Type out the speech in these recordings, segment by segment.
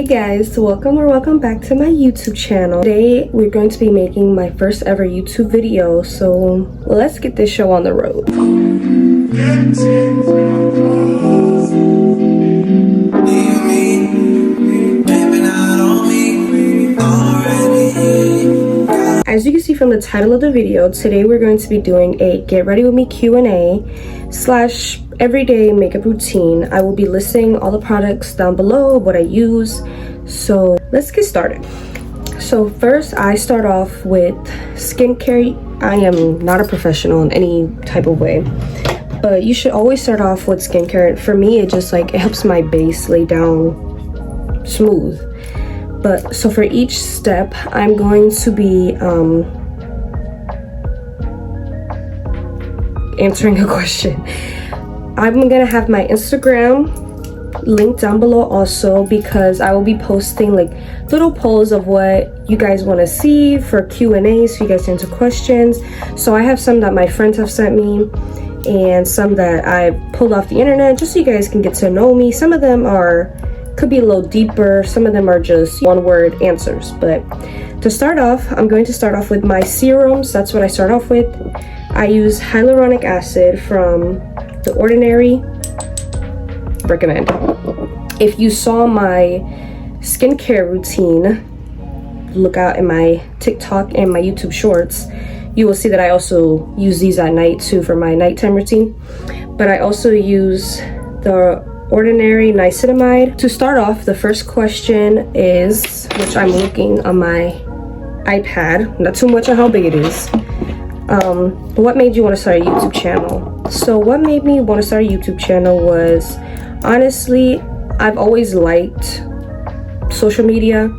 Hey guys, welcome back to my YouTube channel. Today we're going to be making my first ever YouTube video, so let's get this show on the road. As you can see from the title of the video, today we're going to be doing a get ready with me Q&A / everyday makeup routine. I will be listing all the products down below, what I use. So let's get started. So first I start off with skincare. I am not a professional in any type of way, but you should always start off with skincare. For me, it just it helps my base lay down smooth. But so for each step, I'm going to be answering a question. I'm gonna have my Instagram linked down below also, because I will be posting little polls of what you guys want to see for Q&A, so you guys answer questions. So I have some that my friends have sent me and some that I pulled off the internet, just so you guys can get to know me. Some of them could be a little deeper, some of them are just one-word answers. But to start off, I'm going to start off with my serums. That's what I start off with. I use hyaluronic acid from The Ordinary. Recommend. If you saw my skincare routine, look out in my TikTok and my YouTube shorts, you will see that I also use these at night too for my nighttime routine. But I also use The Ordinary niacinamide. To start off, the first question is, which I'm looking on my iPad, not too much on how big it is. What made you want to start a YouTube channel? So what made me want to start a YouTube channel was, honestly, I've always liked social media.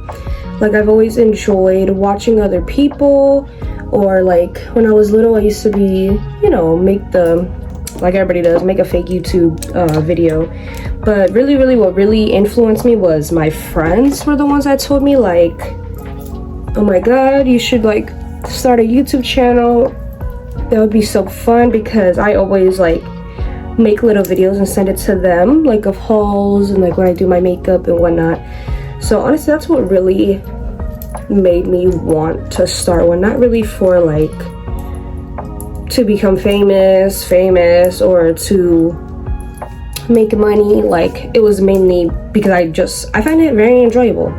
I've always enjoyed watching other people, or when I was little, I used to be, like everybody does, make a fake YouTube video. But really what really influenced me was my friends were the ones that told me oh my god, you should start a YouTube channel. That would be so fun, because I always make little videos and send it to them, of hauls and when I do my makeup and whatnot. So honestly, that's what really made me want to start one. Not really for to become famous or to make money. It was mainly because I find it very enjoyable.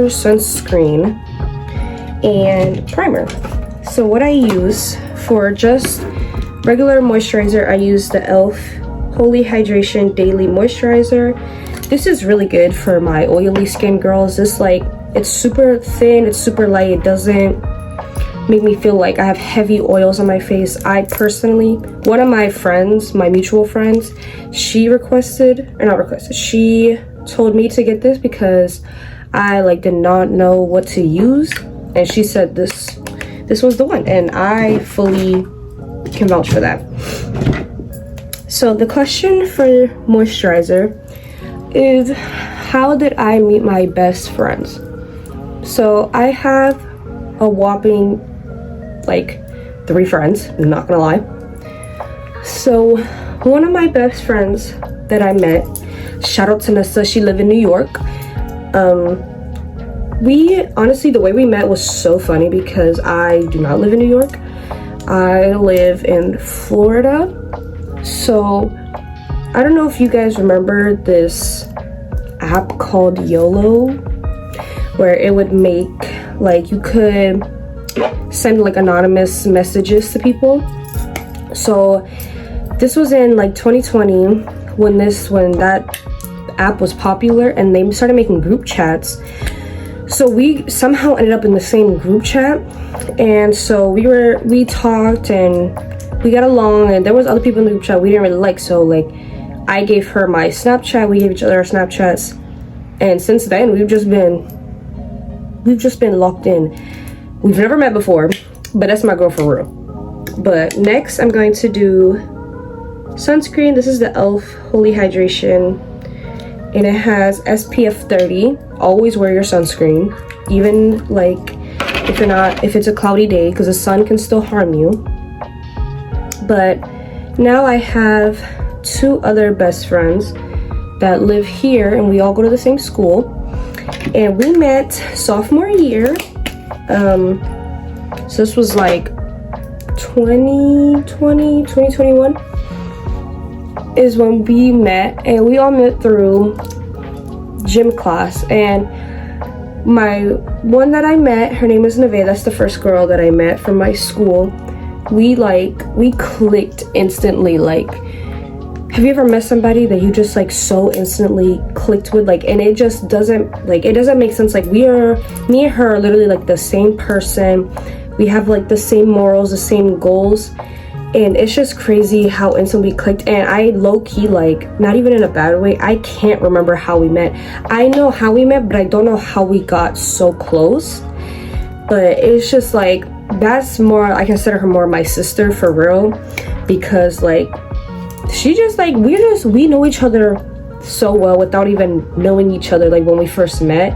Sunscreen and primer. So what I use for just regular moisturizer, I use the e.l.f. Holy Hydration Daily Moisturizer. This is really good for my oily skin girls. This it's super thin, it's super light, it doesn't make me feel like I have heavy oils on my face. I personally, one of my friends, my mutual friends, she told me to get this because I did not know what to use, and she said this was the one, and I fully can vouch for that. So the question for moisturizer is, how did I meet my best friends? So I have a whopping 3 friends, I'm not gonna lie. So one of my best friends that I met, shout out to Nessa, she lived in New York. Honestly, the way we met was so funny, because I do not live in New York. I live in Florida. So I don't know if you guys remember this app called YOLO, where it would make you could send anonymous messages to people. So this was in 2020 when that app was popular, and they started making group chats. So we somehow ended up in the same group chat, and so we talked and we got along, and there was other people in the group chat we didn't really like. So I gave her my Snapchat, we gave each other our Snapchats, and since then we've just been locked in. We've never met before, but that's my girl for real. But next I'm going to do sunscreen. This is the e.l.f. Holy Hydration, and it has SPF 30. Always wear your sunscreen, even like if it's a cloudy day, because the sun can still harm you. But now I have 2 other best friends that live here, and we all go to the same school, and we met sophomore year. So this was like 2021 is when we met, and we all met through gym class. And my one that I met, her name is Neve. That's the first girl that I met from my school. We clicked instantly. Like, have you ever met somebody that you just like so instantly clicked with, like, and it just doesn't make sense? Like, me and her are literally like the same person. We have like the same morals, the same goals, and it's just crazy how instantly we clicked. And I low-key, like, not even in a bad way, I can't remember how we met. I know how we met, but I don't know how we got so close. But it's just like, that's more, I consider her more my sister for real, because like she just like we know each other so well without even knowing each other, like when we first met.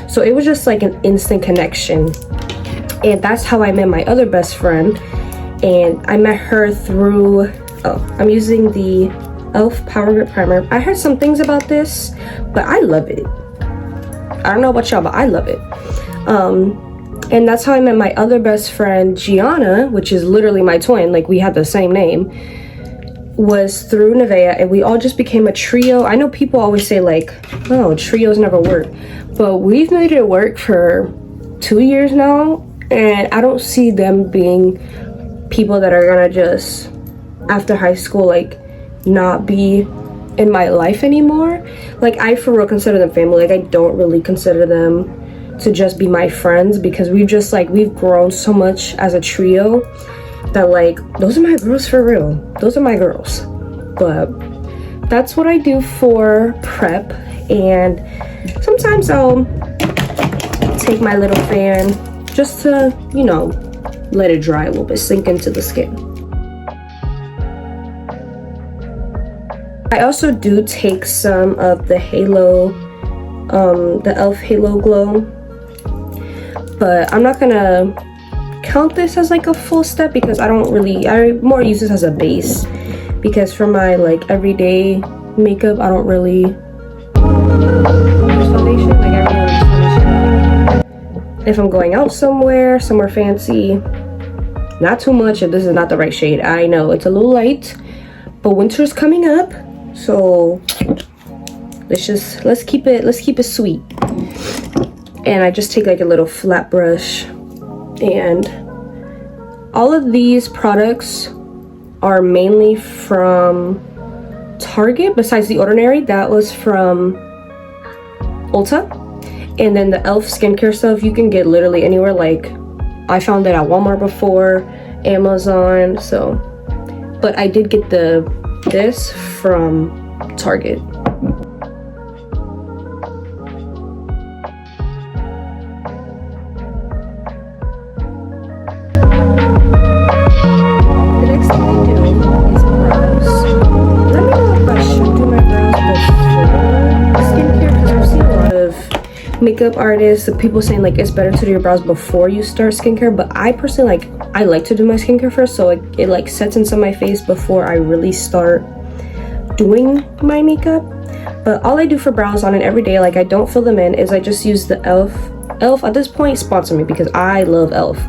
So it was just like an instant connection. And that's how I met my other best friend. And I met her through, I'm using the e.l.f. Power Grip Primer. I heard some things about this, but I love it. I don't know about y'all, but I love it. And that's how I met my other best friend, Gianna, which is literally my twin. Like, we had the same name, was through Nevaeh, and we all just became a trio. I know people always say like, oh, trios never work, but we've made it work for 2 years now. And I don't see them being people that are gonna just, after high school, like, not be in my life anymore. Like, I for real consider them family. Like, I don't really consider them to just be my friends, because we've grown so much as a trio that, like, those are my girls for real. Those are my girls. But that's what I do for prep. And sometimes I'll take my little fan just to, you know, let it dry a little bit, sink into the skin. I also do take some of the Halo, the e.l.f. Halo Glow, but I'm not gonna count this as like a full step, because I more use this as a base, because for my like everyday makeup, I don't really use foundation. Like, I really use foundation if I'm going out somewhere fancy. Not too much if this is not the right shade. I know it's a little light, but winter's coming up, so let's keep it sweet. And I just take like a little flat brush, and all of these products are mainly from Target, besides The Ordinary. That was from Ulta. And then the e.l.f. skincare stuff you can get literally anywhere. Like, I found it at Walmart before, Amazon. So, but I did get this from Target. The next thing I do is brows. Let me know if I should do my brows before skincare, because I've seen a lot of makeup artists, people saying like it's better to do your brows before you start skincare. But I personally I like to do my skincare first, so it like sets into my face before I really start doing my makeup. But all I do for brows on an everyday, like, I don't fill them in, is I just use the e.l.f. At this point, sponsor me, because I love e.l.f.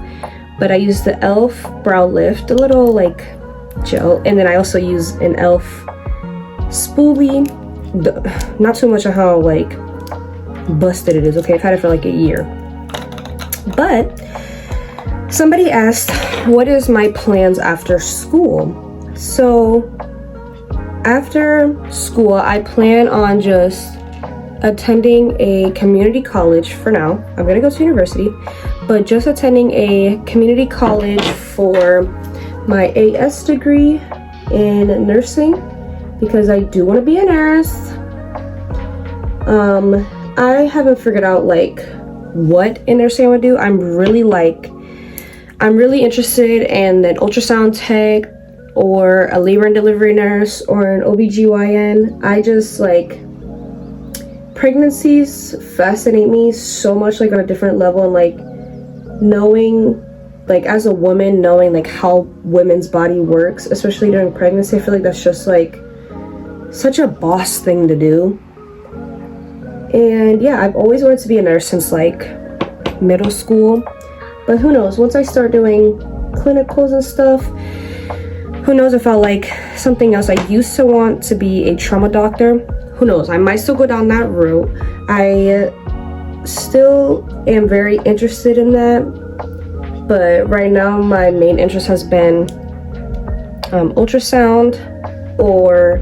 But I use the e.l.f. brow lift, a little like gel, and then I also use an e.l.f. spoolie. Not too much on how like busted it is, okay? I've had it for like a year. But somebody asked, what is my plans after school? So after school, I plan on just attending a community college for now. I'm gonna go to university, but just attending a community college for my AS degree in nursing, because I do want to be a nurse. I haven't figured out like what in nursing I would do. I'm really interested in an ultrasound tech, or a labor and delivery nurse, or an OBGYN. I just like, pregnancies fascinate me so much, like on a different level, and like knowing, like as a woman, knowing like how women's body works, especially during pregnancy. I feel like that's just like such a boss thing to do. And yeah, I've always wanted to be a nurse since like middle school, but who knows, once I start doing clinicals and stuff, who knows if I'll like something else. I used to want to be a trauma doctor. Who knows, I might still go down that route. I still am very interested in that, but right now my main interest has been ultrasound or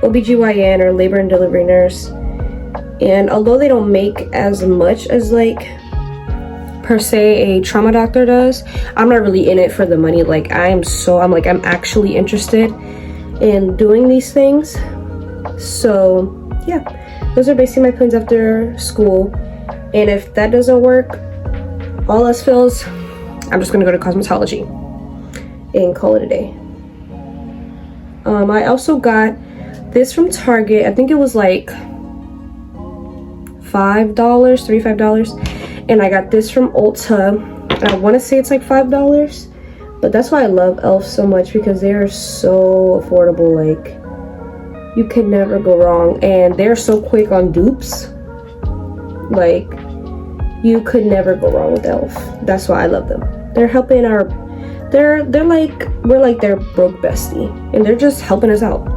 OBGYN or labor and delivery nurse. And although they don't make as much as like per se a trauma doctor does, I'm not really in it for the money. Like I'm actually interested in doing these things. So yeah, those are basically my plans after school. And if that doesn't work, all else fails, I'm just gonna go to cosmetology and call it a day. I also got this from Target. I think it was like $5, and I got this from Ulta. I want to say it's like $5, but that's why I love e.l.f. so much, because they are so affordable. Like you can never go wrong, and they're so quick on dupes. Like you could never go wrong with e.l.f. That's why I love them. They're helping our, they're like, we're like their broke bestie, and they're just helping us out.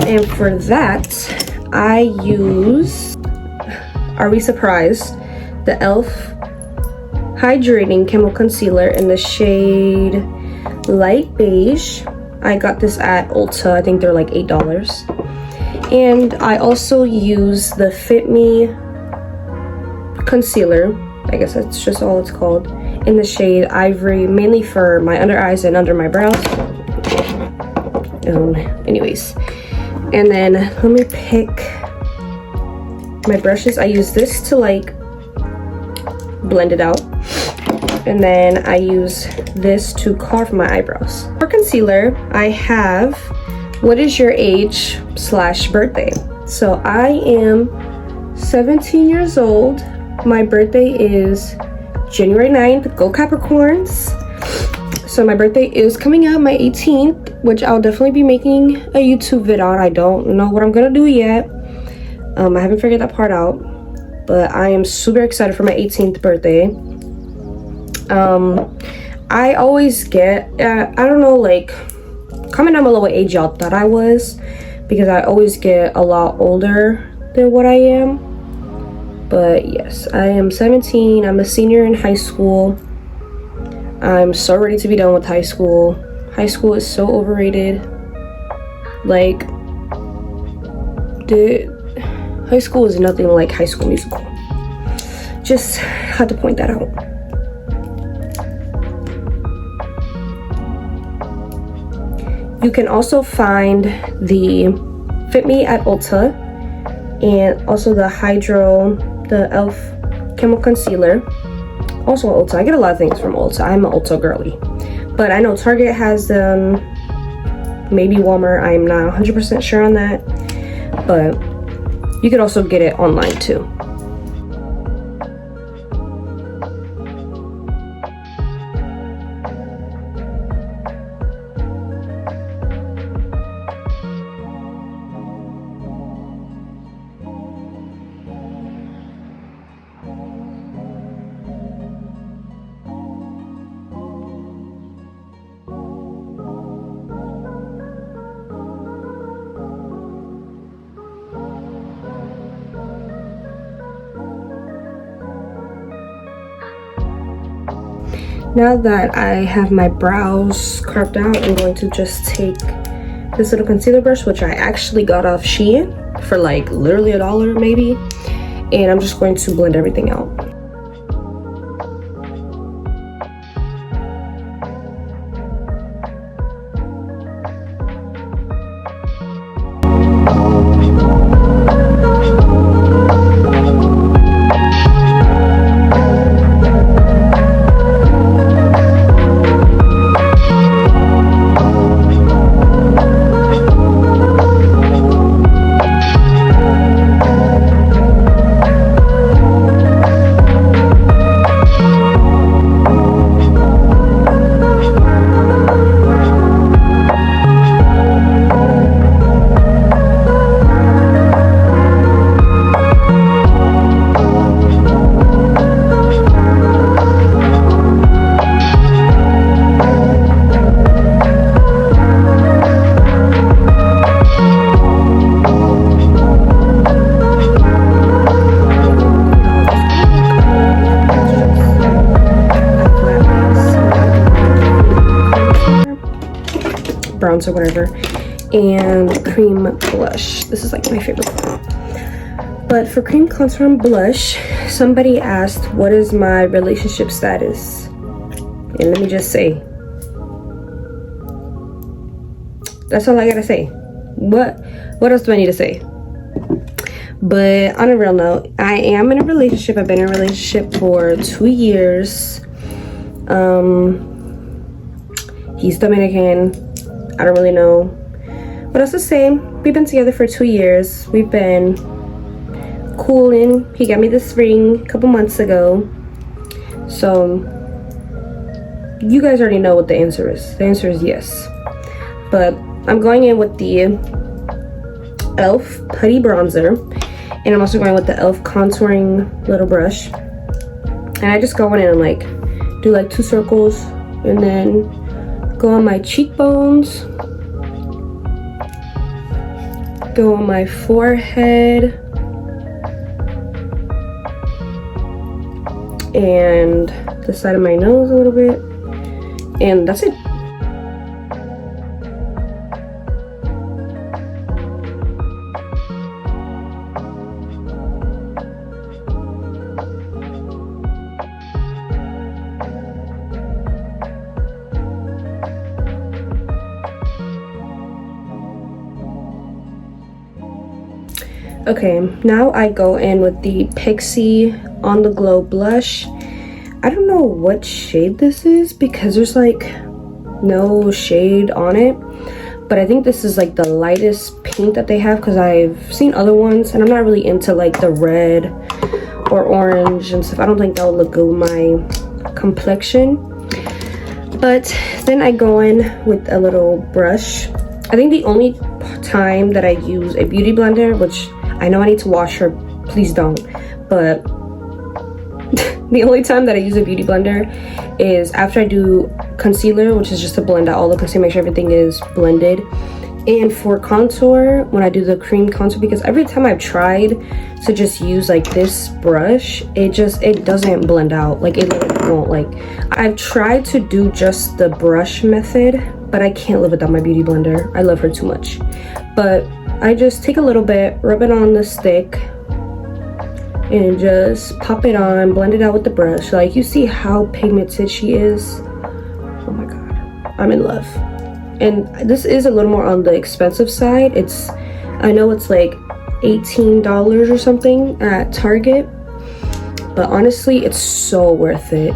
And for that, I use, are we surprised, the e.l.f. Hydrating Camo Concealer in the shade Light Beige. I got this at Ulta. I think they're like $8. And I also use the Fit Me Concealer, I guess that's just all it's called, in the shade Ivory, mainly for my under eyes and under my brows. Anyways. And then let me pick my brushes. I use this to like blend it out, and then I use this to carve my eyebrows. For concealer, I have What Is Your Age / Birthday. So I am 17 years old. My birthday is January 9th. Go Capricorns. So my birthday is coming up, my 18th, which I'll definitely be making a YouTube vid on. I don't know what I'm gonna do yet. I haven't figured that part out, but I am super excited for my 18th birthday. I always get, I don't know, like, comment down below what age y'all thought I was, because I always get a lot older than what I am. But yes, I am 17. I'm a senior in high school. I'm so ready to be done with high school. High school is so overrated. Like, high school is nothing like High School Musical. Just had to point that out. You can also find the Fit Me at Ulta, and also the the e.l.f. Camo Concealer, also at Ulta. I get a lot of things from Ulta. I'm an Ulta girly, but I know Target has them, maybe Walmart. I'm not 100% sure on that, but you could also get it online too. Now that I have my brows carved out, I'm going to just take this little concealer brush, which I actually got off Shein for like literally $1 maybe, and I'm just going to blend everything out. contour, whatever, and cream blush. This is like my favorite one. But for cream contour and blush, somebody asked what is my relationship status, and let me just say, that's all I gotta say. What else do I need to say? But on a real note, I am in a relationship. I've been in a relationship for 2 years. He's Dominican. I don't really know what else to say. We've been together for 2 years. We've been cooling. He got me this ring a couple months ago. So you guys already know what the answer is. The answer is yes. But I'm going in with the e.l.f. Putty Bronzer. And I'm also going with the e.l.f. contouring little brush. And I just go in and like do like 2 circles and then go on my cheekbones, go on my forehead, and the side of my nose a little bit, and that's it. Okay, now I go in with the Pixie On The Glow blush. I don't know what shade this is because there's like no shade on it, but I think this is like the lightest pink that they have because I've seen other ones and I'm not really into like the red or orange and stuff. I don't think that would look good with my complexion. But then I go in with a little brush. I think the only time that I use a beauty blender, which I know I need to wash her, please don't, but the only time that I use a beauty blender is after I do concealer, which is just to blend out all the concealer, make sure everything is blended. And for contour, when I do the cream contour, because every time I've tried to just use like this brush, it doesn't blend out. Like it literally won't. Like I've tried to do just the brush method, but I can't live without my beauty blender. I love her too much. But I just take a little bit, rub it on the stick, and just pop it on, blend it out with the brush. Like you see how pigmented she is. Oh my god, I'm in love. And this is a little more on the expensive side. I know it's like $18 or something at Target, but honestly it's so worth it.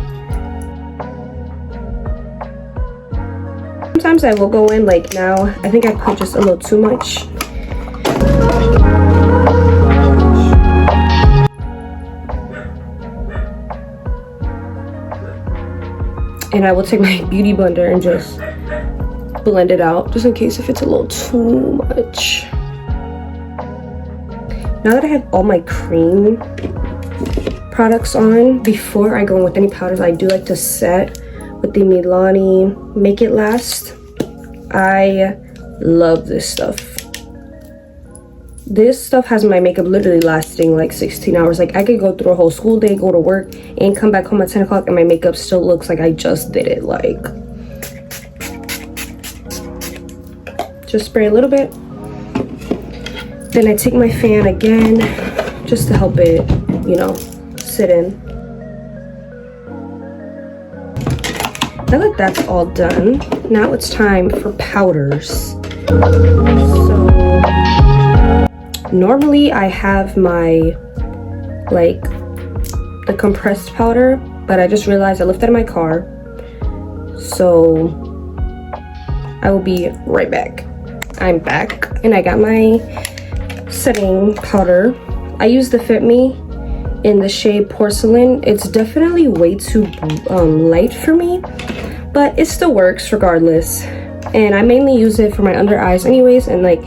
Sometimes I will go in, like now I think I put just a little too much. And I will take my beauty blender and just blend it out, just in case if it's a little too much. Now that I have all my cream products on, before I go in with any powders, I do like to set with the Milani Make It Last. I love this stuff. This stuff has my makeup literally lasting like 16 hours. Like I could go through a whole school day, go to work, and come back home at 10 o'clock and my makeup still looks like I just did it. Like, just spray a little bit. Then I take my fan again, just to help it, you know, sit in. Now that that's all done, now it's time for powders. So normally I have my like the compressed powder, but I just realized I left it in my car, so I will be right back. I'm back and I got my setting powder. I use the Fit Me in the shade Porcelain. It's definitely way too light for me, but it still works regardless, and I mainly use it for my under eyes anyways, and like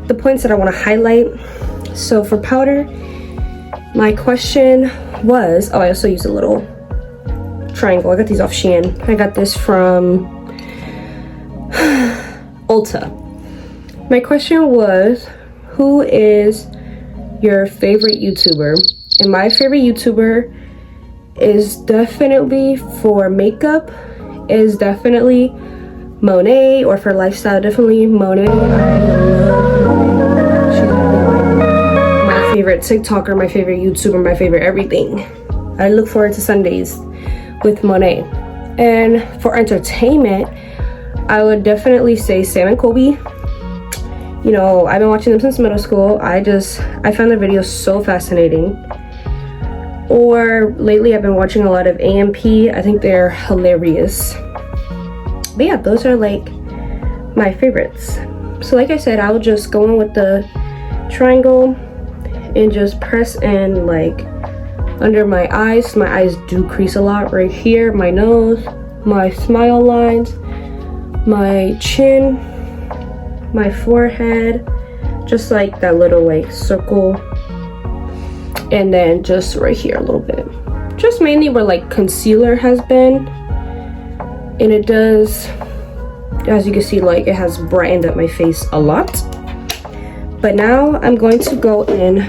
the points that I want to highlight. So for powder, my question was, oh, I also use a little triangle. I got these off Shein. I got this from Ulta. My question was, who is your favorite YouTuber? And my favorite YouTuber is definitely for makeup, is definitely Monet, or for lifestyle, definitely Monet. I love Monet. She's like my favorite TikToker, my favorite YouTuber, my favorite everything. I look forward to Sundays with Monet. And for entertainment, I would definitely say Sam and Kobe. You know, I've been watching them since middle school. I found their videos so fascinating. Or lately I've been watching a lot of AMP. I think they're hilarious. But yeah, those are like my favorites. So like I said, I will just go in with the triangle and just press in like under my eyes. My eyes do crease a lot right here, my nose, my smile lines, my chin, my forehead, just like that little like circle, and then just right here a little bit, just mainly where like concealer has been. And it does, as you can see, like it has brightened up my face a lot. But now I'm going to go in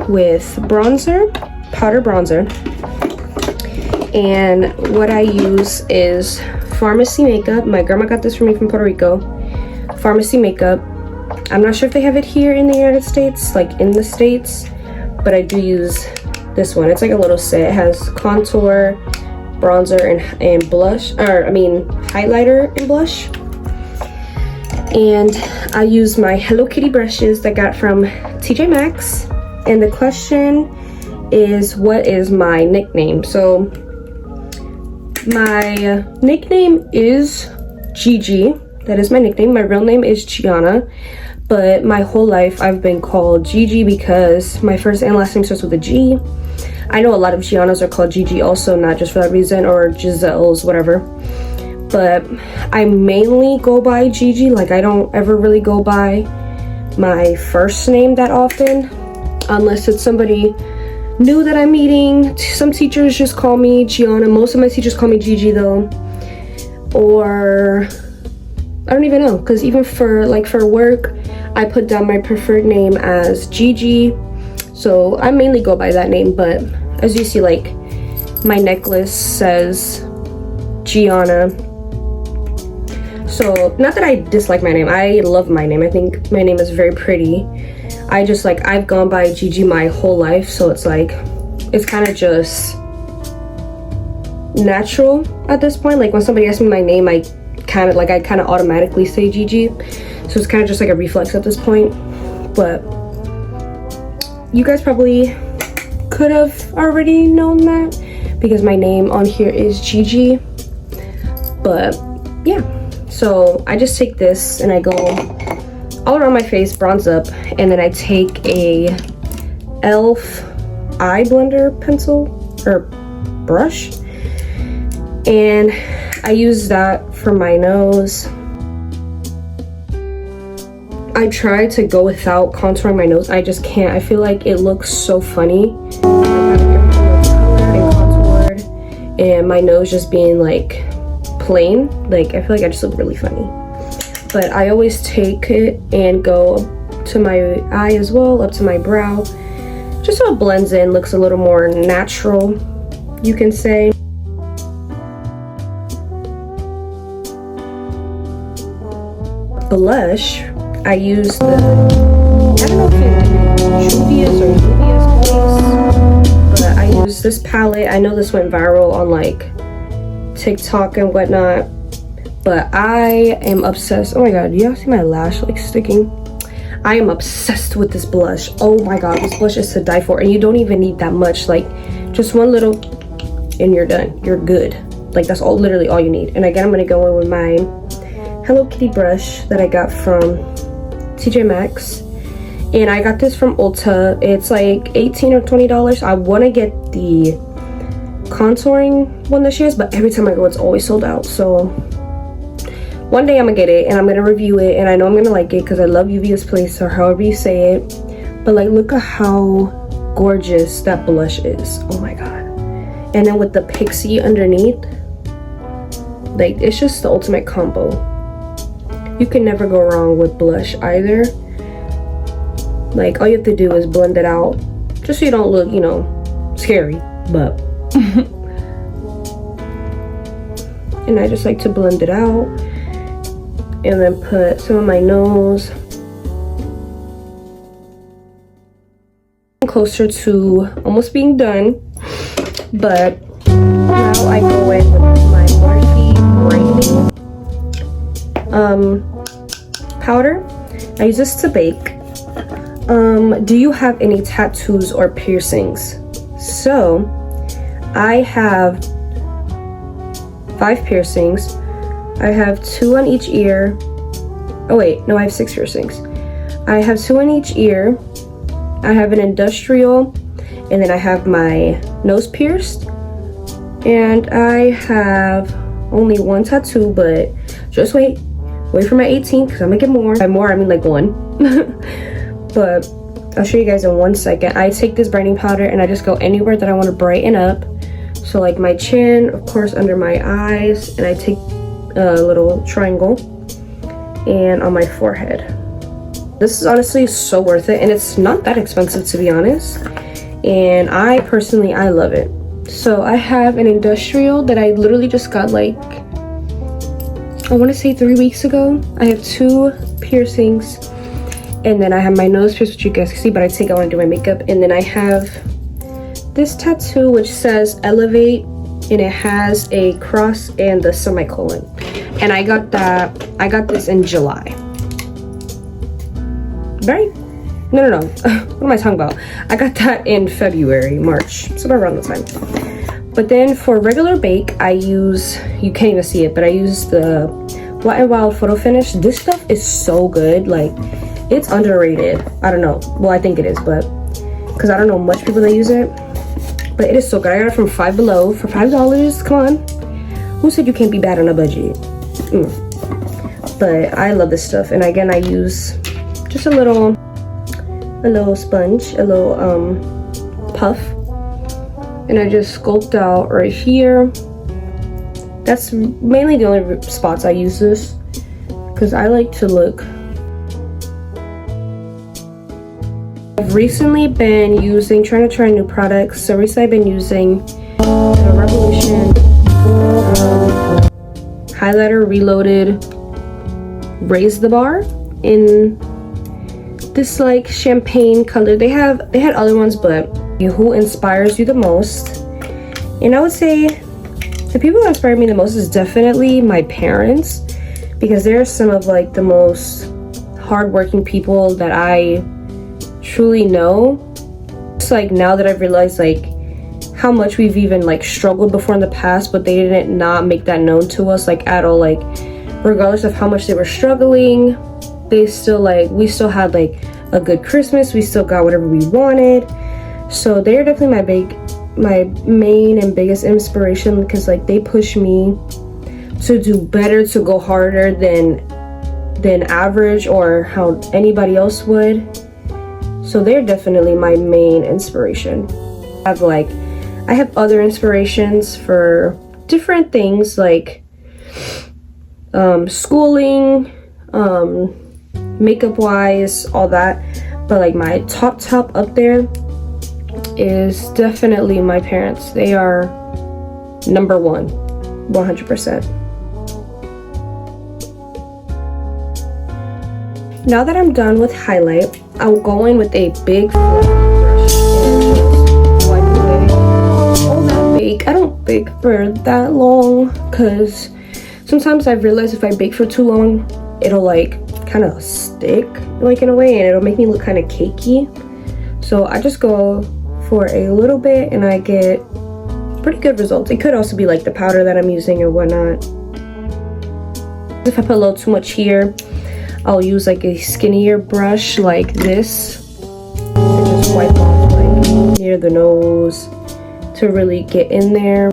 with bronzer, powder bronzer, and what I use is Pharmacy Makeup. My grandma got this for me from Puerto Rico. Pharmacy Makeup. I'm not sure if they have it here in the United States, like in the States, but I do use this one. It's like a little set. It has contour, bronzer, and blush, or I mean highlighter and blush. And I use my Hello Kitty brushes that I got from TJ Maxx. And the question is, what is my nickname? So my nickname is Gigi. That is my nickname. My real name is Gianna, but my whole life I've been called Gigi because my first and last name starts with a G. I know a lot of Giannas are called Gigi also, not just for that reason, or Giselle's, whatever. But I mainly go by Gigi. Like, I don't ever really go by my first name that often, unless it's somebody new that I'm meeting. Some teachers just call me Gianna. Most of my teachers call me Gigi though. Or I don't even know, because even for work, I put down my preferred name as Gigi. So I mainly go by that name, but as you see, like my necklace says Gianna. So not that I dislike my name, I love my name. I think my name is very pretty. I just like, I've gone by Gigi my whole life, so it's like, it's kind of just natural at this point. Like when somebody asks me my name, I kind of automatically say Gigi. So it's kind of just like a reflex at this point. But you guys probably could have already known that because my name on here is Gigi. But yeah, so I just take this and I go all around my face, bronze up, and then I take a e.l.f. eye blender pencil or brush, and I use that for my nose. I try to go without contouring my nose. I just can't. I feel like it looks so funny. Everything looks colored and contoured, and my nose just being like plain. Like I feel like I just look really funny. But I always take it and go to my eye as well, up to my brow, just so it blends in, looks a little more natural, you can say. Blush, I use the, I don't know if it's Juvia's or Juvia's Place, but I use this palette. I know this went viral on like TikTok and whatnot, but I am obsessed. Oh my god, do y'all see my lash like sticking? I am obsessed with this blush. Oh my god, this blush is to die for, and you don't even need that much. Like just one little and you're done, you're good. Like that's all, literally all you need. And again, I'm gonna go in with my Hello Kitty brush that I got from TJ Maxx, and I got this from Ulta. It's like $18 or $20. I want to get the contouring one that she has, but every time I go it's always sold out. So one day I'm gonna get it and I'm gonna review it, and I know I'm gonna like it because I love Juvia's Place, or however you say it. But like, look at how gorgeous that blush is. Oh my god. And then with the pixie underneath, like it's just the ultimate combo. You can never go wrong with blush either. Like all you have to do is blend it out, just so you don't look, you know, scary. But and I just like to blend it out. and then put some on my nose. Closer to almost being done, but now I go in with my Morphe brightening powder. I use this to bake. Do you have any tattoos or piercings? So I have 5 piercings. I have 2 on each ear. Oh wait, no, I have 6 piercings. I have 2 on each ear. I have an industrial, and then I have my nose pierced, and I have only 1 tattoo, but just wait for my 18th because I'm gonna get more. By more I mean like 1. But I'll show you guys in 1 second. I take this brightening powder and I just go anywhere that I want to brighten up. So like my chin, of course, under my eyes, and I take a little triangle and on my forehead. This is honestly so worth it, and it's not that expensive, to be honest, and I personally love it. So I have an industrial that I literally just got like, I want to say 3 weeks ago. I have 2 piercings, and then I have my nose pierced, which you guys can see, but I take out when I do my makeup. And then I have this tattoo which says elevate, and it has a cross and the semicolon, and I got this in July. Right? No. What am I talking about? I got that in February, March, so around the time. But then for regular bake, I use, you can't even see it, but I use the Wet n Wild Photo Finish. This stuff is so good. Like, it's underrated. I don't know. Well, I think it is, but because I don't know much people that use it. But it is so good. I got it from Five Below for $5. Come on. Who said you can't be bad on a budget? But I love this stuff. And again, I use just a little sponge, a little puff, and I just sculpt out right here. That's mainly the only spots I use this, because I like to look. I've recently been trying to try new products. So recently I've been using the Revolution highlighter reloaded Raise the Bar in this like champagne color. They had other ones, but who inspires you the most? And I would say the people who inspire me the most is definitely my parents, because they're some of like the most hardworking people that I truly know. It's like now that I've realized like how much we've even like struggled before in the past, but they didn't not make that known to us like at all. Like regardless of how much they were struggling, they still like, we still had like a good Christmas, we still got whatever we wanted. So they're definitely my main and biggest inspiration, because like they push me to do better, to go harder than average or how anybody else would. So they're definitely my main inspiration. I have other inspirations for different things like schooling, makeup wise, all that, but like my top up there is definitely my parents. They are number 1, 100%. Now that I'm done with highlight, I'll go in with a big brush and just wipe away all that bake. I don't bake for that long, because sometimes I've realized if I bake for too long, it'll like kind of stick like in a way, and it'll make me look kind of cakey. So I just go for a little bit and I get pretty good results. It could also be like the powder that I'm using or whatnot. If I put a little too much here, I'll use like a skinnier brush like this to just wipe off like near the nose to really get in there.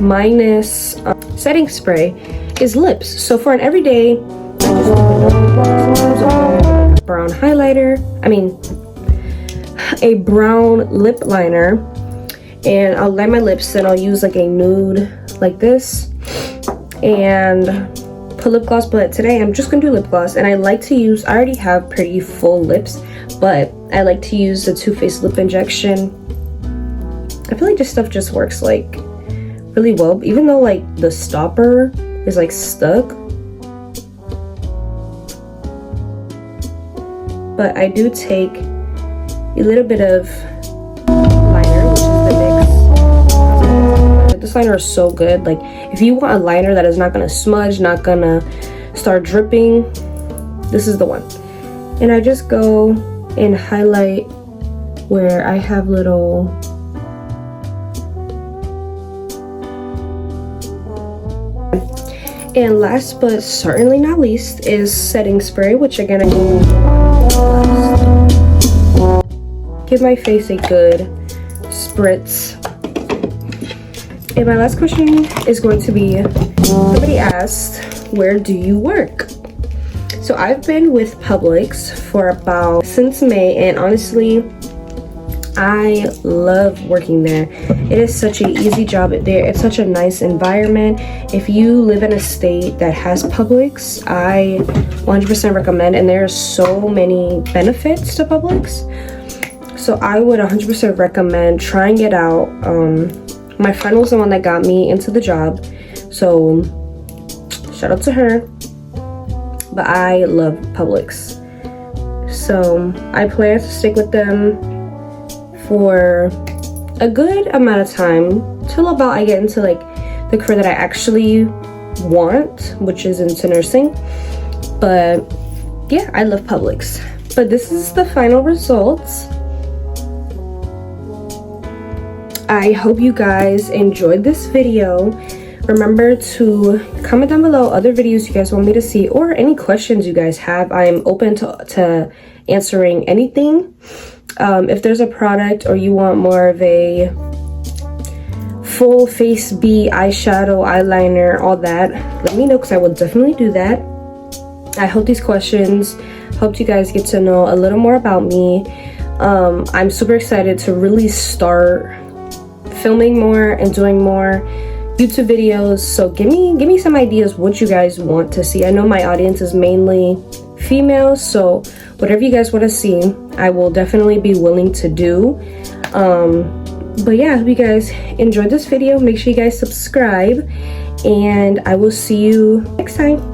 Minus setting spray is lips. So for an everyday, I just sometimes I'll go with a brown highlighter. A brown lip liner, and I'll line my lips. Then I'll use like a nude like this and put lip gloss. But today I'm just gonna do lip gloss, and I like to use, I already have pretty full lips, but I like to use the Too Faced lip injection. I feel like this stuff just works like really well, even though like the stopper is like stuck. But I do take a little bit of liner, which is the NYX. This liner is so good. Like, if you want a liner that is not gonna smudge, not gonna start dripping, this is the one. And I just go and highlight where I have little and last but certainly not least is setting spray, which again I will give my face a good spritz. And my last question is going to be, somebody asked, where do you work? So I've been with Publix for since May, and honestly I love working there. It is such an easy job there. It's such a nice environment. If you live in a state that has Publix, I 100% recommend, and there are so many benefits to Publix. So I would 100% recommend trying it out. My friend was the one that got me into the job, so shout out to her. But I love Publix. So I plan to stick with them for a good amount of time till about I get into like the career that I actually want, which is into nursing. But yeah, I love Publix. But this is the final results. I hope you guys enjoyed this video. Remember to comment down below other videos you guys want me to see, or any questions you guys have. I'm open to answering anything. If there's a product or you want more of a full face B eyeshadow, eyeliner, all that, let me know, because I will definitely do that. I hope these questions helped you guys get to know a little more about me. I'm super excited to really start filming more and doing more YouTube videos. So give me some ideas what you guys want to see. I know my audience is mainly females, so whatever you guys want to see, I will definitely be willing to do. But yeah, I hope you guys enjoyed this video. Make sure you guys subscribe, and I will see you next time.